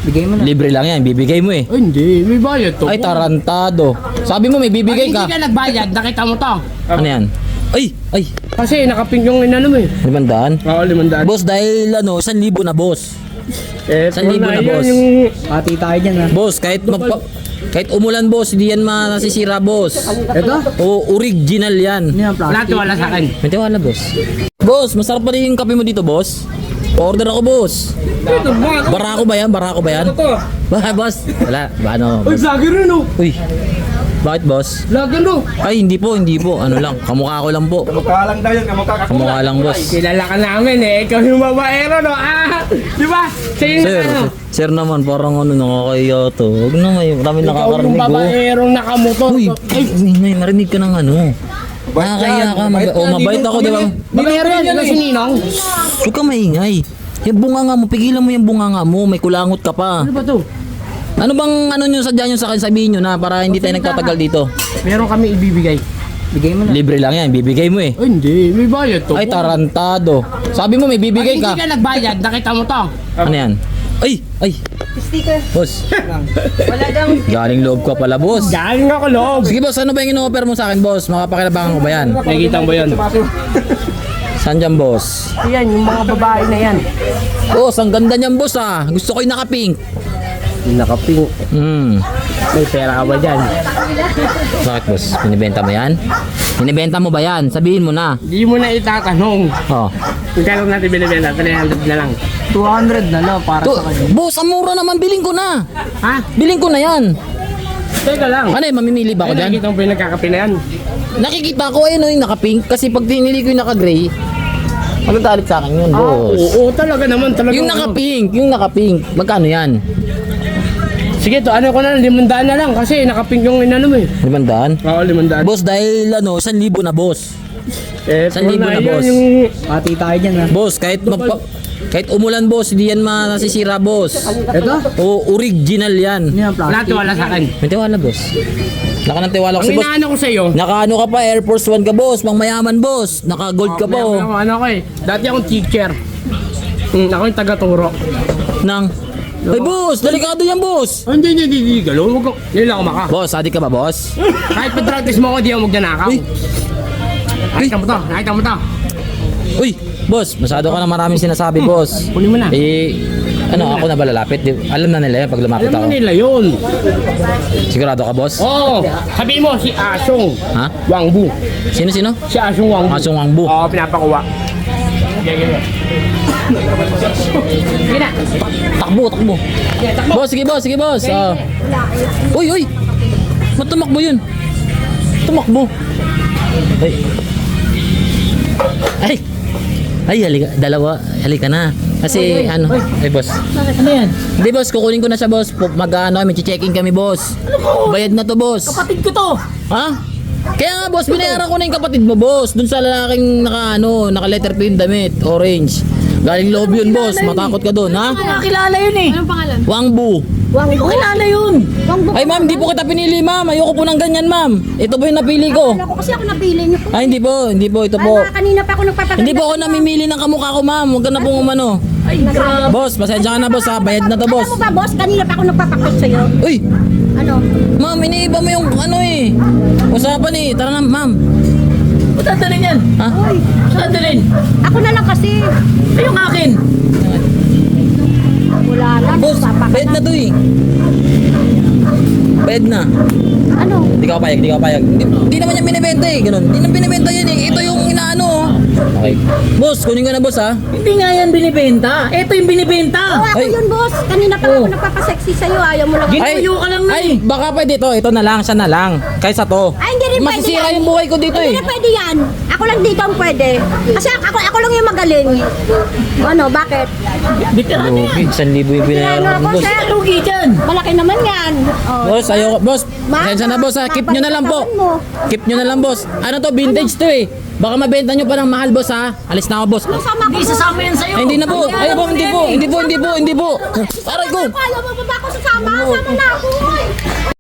Bigay mo na. Libre lang yan, bibigay mo eh. Ay, hindi. May bayad to. Ay, tarantado. Sabi mo may bibigay Hindi ka. ka nagbayad, nakita mo to. Ano yan? Ay, Kasi nakapink yung inano mo eh. 500. Oo, 500. Boss, dahil 1,000 na boss. Eh, 1,000 na, boss. Yung... Pati tayo dyan ha. Boss, kahit umulan boss, hindi yan masisira boss. Ito? O, original yan. Ano yung plastic? Wala sa akin. May tiwala boss. Boss, masarap pa rin yung kape mo dito boss. Order ako boss. Ito, mga... Barako ba yan? Barako ba yan? Ito. Boss? Wala. Ano? Uy, vlogger rin oh. Uy. Bakit boss? Vlogger no. Ay, hindi po. Ano lang. Kamukha ko lang po. Kamukha lang daw yun, Kamukha lang boss. Kilala ka namin eh. Ikaw yung babaero no. Di ba? Siya yung Sir, ano. sir naman parang ano nakakaya to. Huwag na ngayon. Marami Ikaw yung nakakarinig oh. babaerong nakamotor. Uy, Ay, ay, narinig ka ng ano. Nakakaya ka. Mabait ako, di ba? babaero yan. Ikaw si Ninong. Huwag ka maingay. Yung bunganga mo, pigilan mo yung bunganga mo. May kulangot ka pa. Ano ba to? Ano bang ano nyo sadya nyo sa akin sabihin nyo na para hindi tayo nagtatagal dito? Meron kami ibibigay. Bigay mo na. Libre lang yan, bibigay mo eh. Ay, hindi. May bayad to. Ay, tarantado. Sabi mo may bibigay Hindi ka. ka nagbayad, nakita mo to. Ano yan? Ay, Sticker. boss. Wala daw. Galing loob ka pala, boss. Galing ako loob. Sige, boss, ano ba yung ino-offer mo sa akin, boss? Makapakilabangan ko ba yan? Nakikita mo ba yan? Saan dyan, boss? Yan, yung mga babae na yan. Boss, ang ganda niyan, boss, ah. Gusto ko yung naka-pink. Nakapink. May pera ka ba dyan? Bakit, boss? Binibenta mo yan? Binibenta mo ba yan? Sabihin mo na. Hindi mo na itatanong. Oh. Kung kailan natin binibenta, 300 na lang. 200 na lang para sa kanya. Boss, ang mura naman. Biling ko na. Ha? Biling ko na yan. Teka lang. Ano yung mamimili ba ako Ay, dyan? nakikita mo ba yung nagkakape na yan? Nakikita ko ayun yung naka-pink. Kasi pag tinili ko yung naka-gray, magagalit sa akin yun, boss. Oo, talaga naman. Talaga Yung naka-pink. Magkano yan? Sige to, ano ko na, 500 na lang kasi nakapink yung inano mo eh. 500? Oo, 500. Boss, dahil 1,000 na boss. Eh, 1,000 na, boss. Yung... Pati tayo dyan ha. Boss, kahit umulan boss, hindi yan masisira boss. Ito? O, original yan. Ano yung plastic? Wala sa akin. May tiwala boss. Naka ng tiwala ko Ang si boss. inaano ko sa'yo, Naka ano ka pa, Air Force One ka boss, pang mayaman boss. Naka gold ka pa oh. ano ko eh, dati akong teacher. Ako yung taga-turo. Nang, ay boss, delikado yan boss. Hindi, galo. Huwag ko, hindi lang ako maka. Boss, adik ka ba boss? Kahit pag-practice mo ako, di ako magnanakaw. Uy. Nakita mo to. Uy, boss, masyado ka na maraming sinasabi boss. Kunin mo na. Ako na ba lalapit? Alam na nila yan pag lumapit Alam ako. mo nila yun. Sigurado ka boss? Oo, sabihin mo si Asong Ha? Wangbu. Sino? Si Asong Wangbu. Asong Wangbu. Oo, pinapakuha. Sige na. Takbo. Boss, sige boss. Uy. Ba't tumakbo yun? Tumakbo. Ay, halika na. Kasi boss. Ano yan? Hindi boss, kukunin ko na siya boss. May checking kami boss. Bayad na to boss. Kapatid ko to! Ha? Kaya nga boss, binayaran ko na yung kapatid mo boss. Dun sa lalaking naka letter P yung damit, orange. Galing loob yun boss, matakot ka dun ha? Nakakilala yun eh! Anong pangalan? Wangbu. Kilala yun! Ay ma'am, di po kita pinili ma'am. Ayoko po ng ganyan ma'am. Ito po yung napili ko. Ako kasi ako napili niyo po. Ay hindi po, ito po. Kanina pa ako nagpapaganda. Hindi po ako namimili ng kamukha ko ma'am. Huwag ka na pong umano. Ay, grabe. Boss, pasensya ka na boss ha. Bayad na to boss. Alam mo ba, boss? Kanina pa ako nagpapakot sa'yo. Uy, Ano? ma'am, iniiba mo yung usapan eh. Tara na ma'am. Saan dalhin yan? Ha? Saan dalhin? Ako na lang kasi. Ay, yung akin! Wala na. Boss, nagpapakot bayad na to eh. Bayad na. Ano? Di ka payag. Hindi naman yan binibenta eh. Ganun. Hindi naman binibenta yan eh. Ito yung inaano oh. Okay. Boss, kunin ko na boss ha. Hindi nga yan binibenta. Ito yung binibenta. Oo, ako Ay. yun, boss. Kanina pa ako nagpapasexy sa'yo. Ayaw mo lang. Ginuyo ka lang na Ay, eh. baka pwede to. Ito na lang, siya na lang. Kaysa to. Ay, hindi rin pwede Masisira yan. yung buhay ko dito Hindi eh. na pwede yan. Ako lang dito ang pwede. Kasi ako lang yung magaling. Ano, bakit? Veterano yan. Lugi, 1,000 yung Ano binayaran ko ako, boss. sir? Lugi dyan. Malaki naman yan. Oh, Boss, ayoko. Boss, Ma, pasensya na boss ha. Keep nyo na lang po. babalik mo. Keep nyo na lang boss. Ano to, vintage to eh. Baka mabenta nyo pa ng mahal boss ha. Alis na ako boss. Sama ko. Hindi sasama yan sa'yo. Ay, hindi na po. Ay, po, hindi po. Aray ko. Ayaw mo ba ako sasama? Sama na ako.